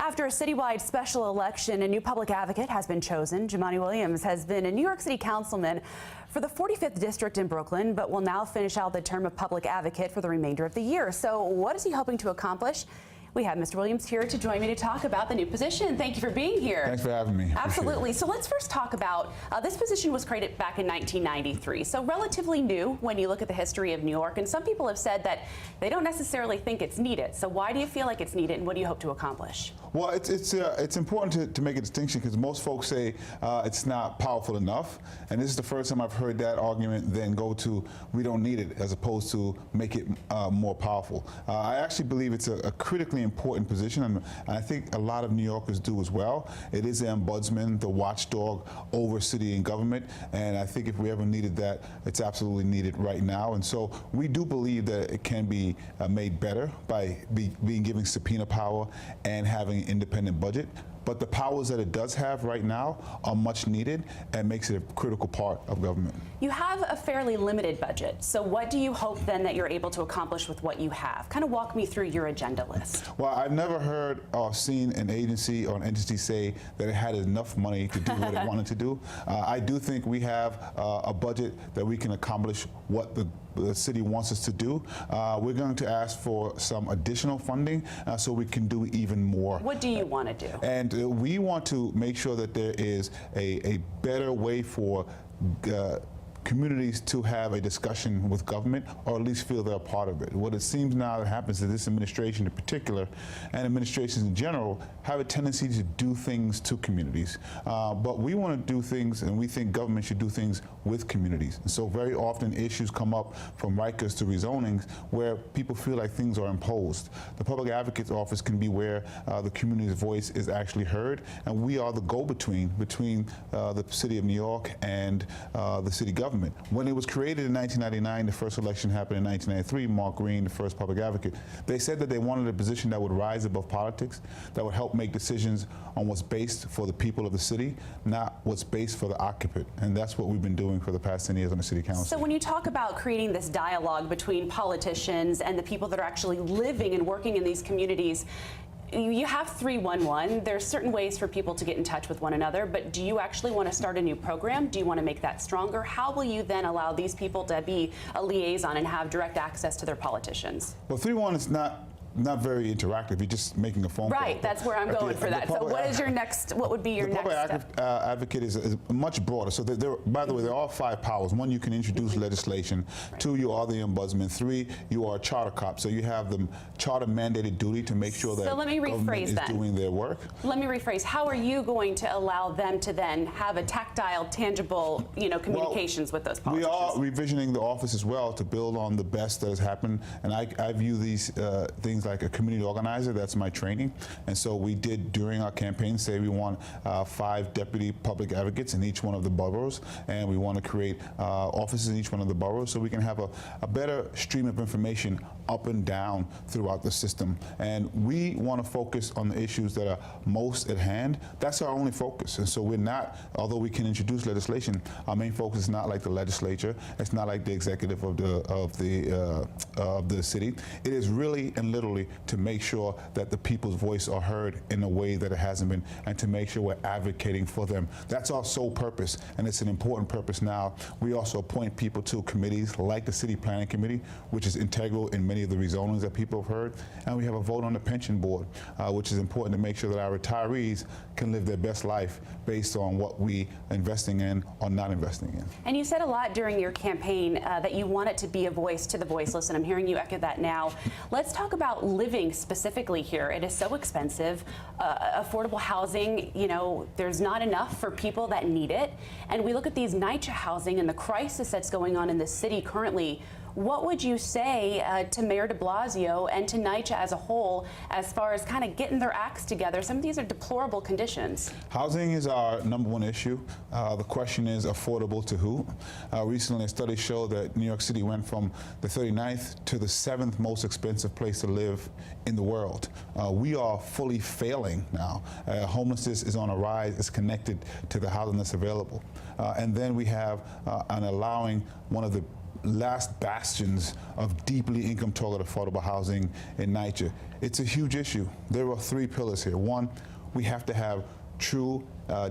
After a citywide special election, a new public advocate has been chosen. Jumaane Williams has been a New York City councilman for the 45th district in Brooklyn, but will now finish out the term of public advocate for the remainder of the year. So what is he hoping to accomplish? We have Mr. Williams here to join me to talk about the new position. Thank you for being here. Thanks for having me. Absolutely. So let's first talk about this position was created back in 1993. So relatively new when you look at the history of New York. And some people have said that they don't necessarily think it's needed. So why do you feel like it's needed, and what do you hope to accomplish? Well, it's important to make a distinction, because most folks say it's not powerful enough. And this is the first time I've heard that argument then go to we don't need it, as opposed to make it more powerful. I actually believe it's a critically important position, and I think a lot of New Yorkers do as well. It is the ombudsman, the watchdog over city and government, and I think if we ever needed that, it's absolutely needed right now. And so we do believe that it can be made better by being given subpoena power and having an independent budget. But the powers that it does have right now are much needed and makes it a critical part of government. You have a fairly limited budget. So what do you hope then that you're able to accomplish with what you have? Kind of walk me through your agenda list. Well, I've never heard or seen an agency or an entity say that it had enough money to do what it wanted to do. I do think we have a budget that we can accomplish what the city wants us to do. We're going to ask for some additional funding so we can do even more. What do you want to do? And we want to make sure that there is a better way for communities to have a discussion with government, or at least feel they're a part of it. What it seems now that happens is this administration in particular, and administrations in general, have a tendency to do things to communities. But we want to do things, and we think government should do things with communities. And so very often issues come up from Rikers to rezonings where people feel like things are imposed. The Public Advocate's Office can be where the community's voice is actually heard, and we are the go-between between the City of New York and the city government. When it was created in 1999, the first election happened in 1993, Mark Green, the first public advocate, they said that they wanted a position that would rise above politics, that would help make decisions on what's based for the people of the city, not what's based for the occupant. And that's what we've been doing for the past 10 years on the city council. So when you talk about creating this dialogue between politicians and the people that are actually living and working in these communities, you have 311. There's certain ways for people to get in touch with one another, but do you actually want to start a new program? Do you want to make that stronger? How will you then allow these people to be a liaison and have direct access to their politicians? Well, 311 is not very interactive. You're just making a phone call. Right, that's where I'm going for that. So what is your next, what would be your next step? The public advocate is much broader. So by the way, there are 5 powers. 1, you can introduce legislation. Right. 2, you are the ombudsman. 3, you are a charter cop. So you have the charter mandated duty to make sure that government is doing their work. Let me rephrase. How are you going to allow them to then have a tactile, tangible, communications with those politicians? We are revisioning the office as well to build on the best that has happened. And I view these things like a community organizer. That's my training. And so we did, during our campaign, say we want 5 deputy public advocates in each one of the boroughs, and we want to create offices in each one of the boroughs so we can have a better stream of information up and down throughout the system. And we want to focus on the issues that are most at hand. That's our only focus. And so we're not, although we can introduce legislation, our main focus is not like the legislature. It's not like the executive of the city. It is really and literally to make sure that the people's voice are heard in a way that it hasn't been, and to make sure we're advocating for them. That's our sole purpose, and it's an important purpose now. We also appoint people to committees like the City Planning Committee, which is integral in many of the rezonings that people have heard, and we have a vote on the pension board, which is important to make sure that our retirees can live their best life based on what we are investing in or not investing in. And you said a lot during your campaign that you want it to be a voice to the voiceless, and I'm hearing you echo that now. Let's talk about living specifically here. It is so expensive. Affordable housing, there's not enough for people that need it. And we look at these NYCHA housing and the crisis that's going on in the city currently. What would you say to Mayor de Blasio and to NYCHA as a whole as far as kind of getting their acts together? Some of these are deplorable conditions. Housing is our #1 issue. The question is affordable to who? Recently, a study showed that New York City went from the 39th to the 7th most expensive place to live in the world. We are fully failing now. Homelessness is on a rise. It's connected to the housing that's available. And then we have an allowing one of the last bastions of deeply income-targeted affordable housing in NYCHA. It's a huge issue. There are 3 pillars here. One, we have to have true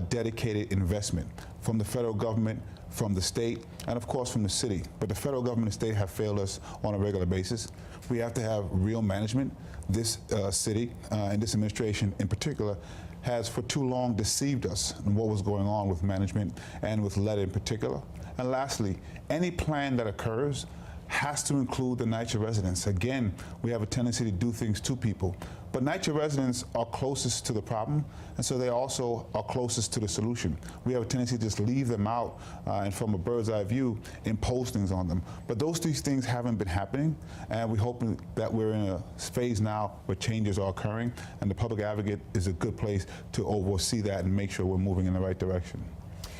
dedicated investment from the federal government, from the state, and of course from the city. But the federal government and state have failed us on a regular basis. We have to have real management. This city and this administration in particular has for too long deceived us in what was going on with management and with lead in particular. And lastly, any plan that occurs has to include the NYCHA residents. Again, we have a tendency to do things to people, but NYCHA residents are closest to the problem, and so they also are closest to the solution. We have a tendency to just leave them out and from a bird's eye view, impose things on them. But those 3 things haven't been happening, and we hope that we're in a phase now where changes are occurring, and the public advocate is a good place to oversee that and make sure we're moving in the right direction.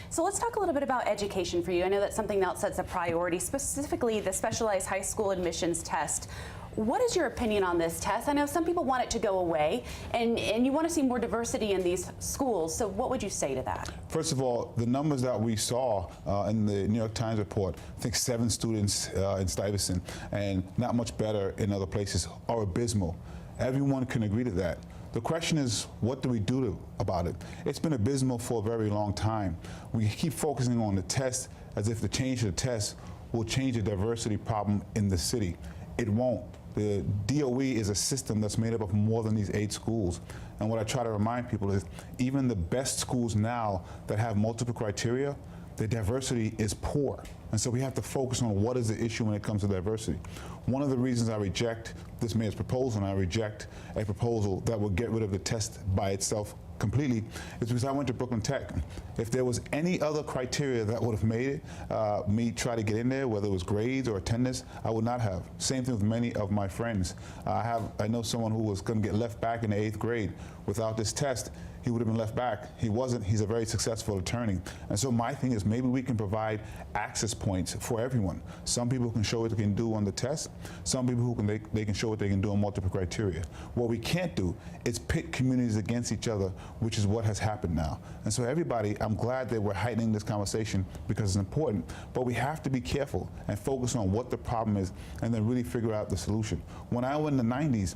So let's talk a little bit about education for you. I know that's something else that's a priority, specifically the specialized high school admissions test. What is your opinion on this test? I know some people want it to go away, and you want to see more diversity in these schools. So what would you say to that? First of all, the numbers that we saw in the New York Times report, I think 7 students in Stuyvesant and not much better in other places, are abysmal. Everyone can agree to that. The question is, what do we do about it? It's been abysmal for a very long time. We keep focusing on the test as if the change to the test will change the diversity problem in the city. It won't. The DOE is a system that's made up of more than these 8 schools. And what I try to remind people is, even the best schools now that have multiple criteria, the diversity is poor. And so we have to focus on what is the issue when it comes to diversity. One of the reasons I reject this mayor's proposal, and I reject a proposal that will get rid of the test by itself completely, is because I went to Brooklyn Tech. If there was any other criteria that would have made it, me try to get in there, whether it was grades or attendance, I would not have. Same thing with many of my friends. I know someone who was going to get left back in the 8th grade. Without this test, he would have been left back. He wasn't. He's a very successful attorney. And so my thing is, maybe we can provide access points for everyone. Some people can show what they can do on the test. Some people who can they can show what they can do on multiple criteria. What we can't do is pit communities against each other, which is what has happened now. And so everybody, I'm glad that we're heightening this conversation because it's important, but we have to be careful and focus on what the problem is and then really figure out the solution. When I was in the 90s,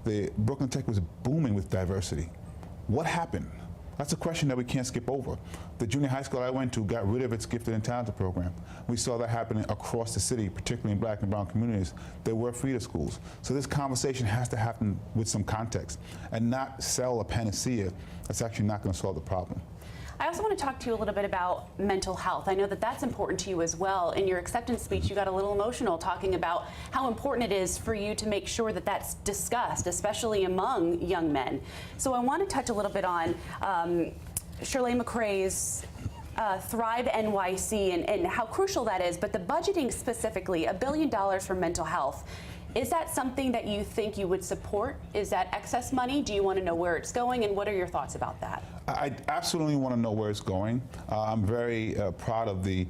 the Brooklyn Tech was booming with diversity. What happened? That's a question that we can't skip over. The junior high school I went to got rid of its gifted and talented program. We saw that happening across the city, particularly in black and brown communities. There were feeder schools. So this conversation has to happen with some context and not sell a panacea that's actually not going to solve the problem. I also want to talk to you a little bit about mental health. I know that that's important to you as well. In your acceptance speech, you got a little emotional talking about how important it is for you to make sure that that's discussed, especially among young men. So I want to touch a little bit on Shirley McCray's Thrive NYC and how crucial that is, but the budgeting specifically, $1 billion for mental health. Is that something that you think you would support? Is that excess money? Do you want to know where it's going, and what are your thoughts about that? I absolutely want to know where it's going. I'm very proud of the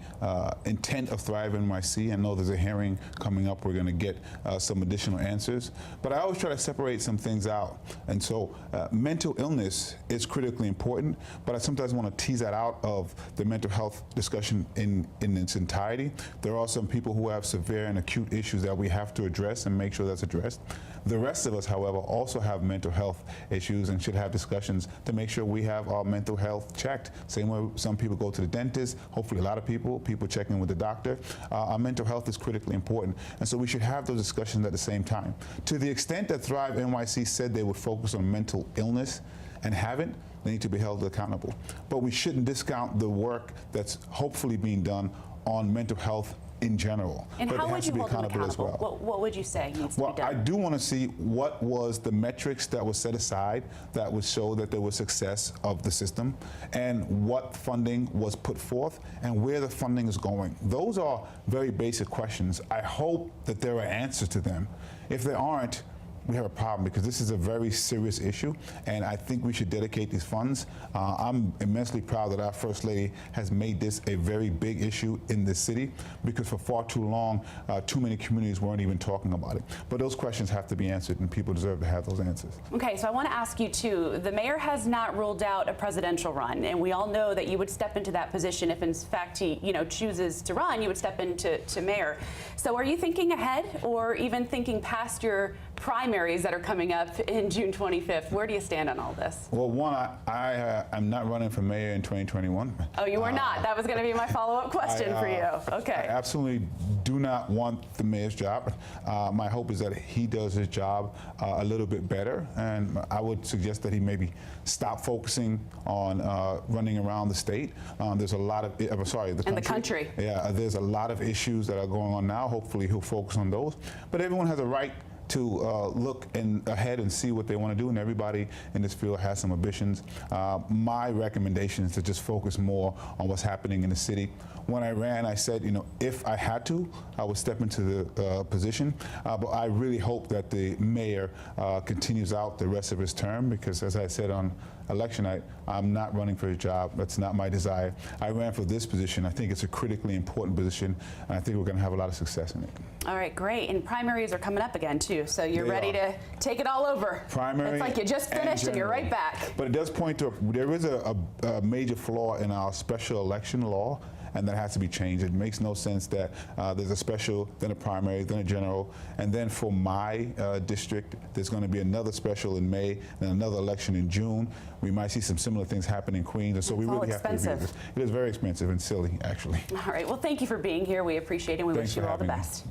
intent of Thrive NYC. I know there's a hearing coming up. We're going to get some additional answers. But I always try to separate some things out. And so mental illness is critically important, but I sometimes want to tease that out of the mental health discussion in its entirety. There are some people who have severe and acute issues that we have to address and make sure that's addressed. The rest of us, however, also have mental health issues and should have discussions to make sure we have our mental health checked. Same way some people go to the dentist, hopefully a lot of people checking with the doctor. Our mental health is critically important. And so we should have those discussions at the same time. To the extent that Thrive NYC said they would focus on mental illness and haven't, they need to be held accountable. But we shouldn't discount the work that's hopefully being done on mental health in general. And but how it would has you to be hold them accountable as accountable? well. What would you say needs to be done? I do want to see what was the metrics that was set aside that would show that there was success of the system, and what funding was put forth, and where the funding is going. Those are very basic questions. I hope that there are answers to them. If there aren't, we have a problem because this is a very serious issue, and I think we should dedicate these funds. I'm immensely proud that our First Lady has made this a very big issue in this city, because for far too long, too many communities weren't even talking about it. But those questions have to be answered, and people deserve to have those answers. Okay, so I want to ask you too, the mayor has not ruled out a presidential run, and we all know that you would step into that position if in fact he, chooses to run, you would step into mayor. So are you thinking ahead, or even thinking past your primaries that are coming up in June 25th? Where do you stand on all this? Well, one, I'm not running for mayor in 2021. Oh, you are not? That was going to be my follow-up question for you. Okay. I absolutely do not want the mayor's job. My hope is that he does his job a little bit better, and I would suggest that he maybe stop focusing on running around the state. There's a lot of, the country. Yeah, there's a lot of issues that are going on now. Hopefully he'll focus on those. But everyone has a right to look ahead and see what they want to do, and everybody in this field has some ambitions. My recommendation is to just focus more on what's happening in the city. When I ran, I said, if I had to, I would step into the position, but I really hope that the mayor continues out the rest of his term, because as I said on election night, I'm not running for his job. That's not my desire. I ran for this position. I think it's a critically important position, and I think we're going to have a lot of success in it. All right, great. And primaries are coming up again, too, so you're ready to take it all over. Primary. It's like you just finished and you're right back. But it does point to, there is a major flaw in our special election law, and that has to be changed. It makes no sense that there's a special, then a primary, then a general, and then for my district, there's going to be another special in May, and another election in June. We might see some similar things happen in Queens, and so we really have to review this. It is very expensive and silly, actually. All right, well, thank you for being here. We appreciate it, and we wish you all the best.